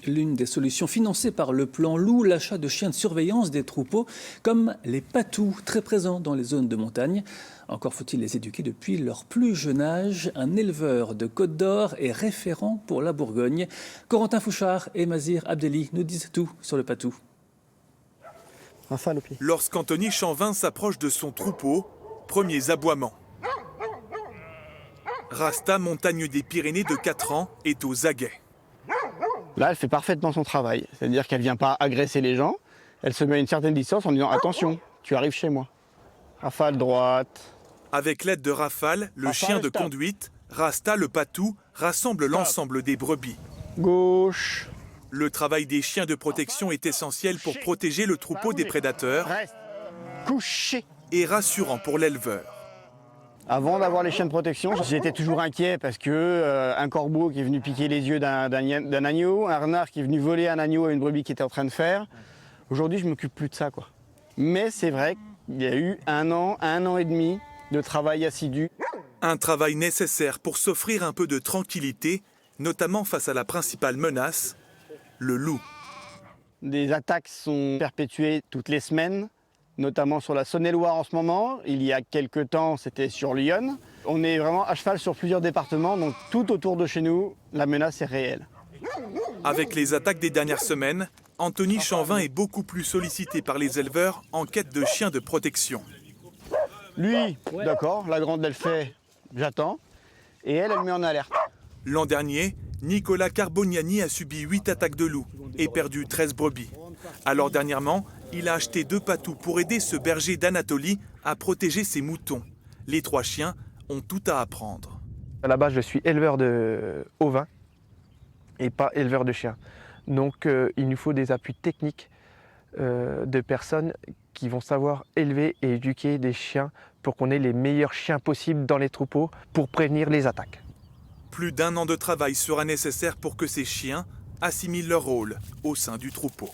l'une des solutions financées par le plan Loup, l'achat de chiens de surveillance des troupeaux, comme les patous, très présents dans les zones de montagne. Encore faut-il les éduquer depuis leur plus jeune âge. Un éleveur de Côte d'Or est référent pour la Bourgogne. Corentin Fouchard et Mazir Abdelli nous disent tout sur le patou. Lorsqu'Anthony Chanvin s'approche de son troupeau, premiers aboiements. Rasta, montagne des Pyrénées de 4 ans, est aux aguets. Là, elle fait parfaitement son travail. C'est-à-dire qu'elle ne vient pas agresser les gens. Elle se met à une certaine distance en disant « Attention, tu arrives chez moi. Rafale droite. » Avec l'aide de Rafale, le chien de conduite, Rasta, le patou, rassemble l'ensemble des brebis. Gauche. Le travail des chiens de protection est essentiel pour protéger le troupeau des prédateurs. Reste. Couché. Et rassurant pour l'éleveur. Avant d'avoir les chiens de protection, j'étais toujours inquiet parce que un corbeau qui est venu piquer les yeux d'un agneau, un renard qui est venu voler un agneau à une brebis qui était en train de faire. Aujourd'hui, je ne m'occupe plus de ça, quoi. Mais c'est vrai qu'il y a eu un an et demi de travail assidu. Un travail nécessaire pour s'offrir un peu de tranquillité, notamment face à la principale menace, le loup. Des attaques sont perpétuées toutes les semaines, notamment sur la Saône-et-Loire en ce moment. Il y a quelques temps, c'était sur Lyon. On est vraiment à cheval sur plusieurs départements, donc tout autour de chez nous, la menace est réelle. Avec les attaques des dernières semaines, Anthony Chanvin est beaucoup plus sollicité par les éleveurs en quête de chiens de protection. Lui, d'accord, la grande, elle fait « j'attends » et elle met en alerte. L'an dernier, Nicolas Carboniani a subi 8 attaques de loups et perdu 13 brebis. Alors dernièrement, il a acheté 2 patous pour aider ce berger d'Anatolie à protéger ses moutons. Les 3 chiens ont tout à apprendre. À la base, je suis éleveur de ovins et pas éleveur de chiens. Donc il nous faut des appuis techniques de personnes qui vont savoir élever et éduquer des chiens pour qu'on ait les meilleurs chiens possibles dans les troupeaux pour prévenir les attaques. Plus d'1 an de travail sera nécessaire pour que ces chiens assimilent leur rôle au sein du troupeau.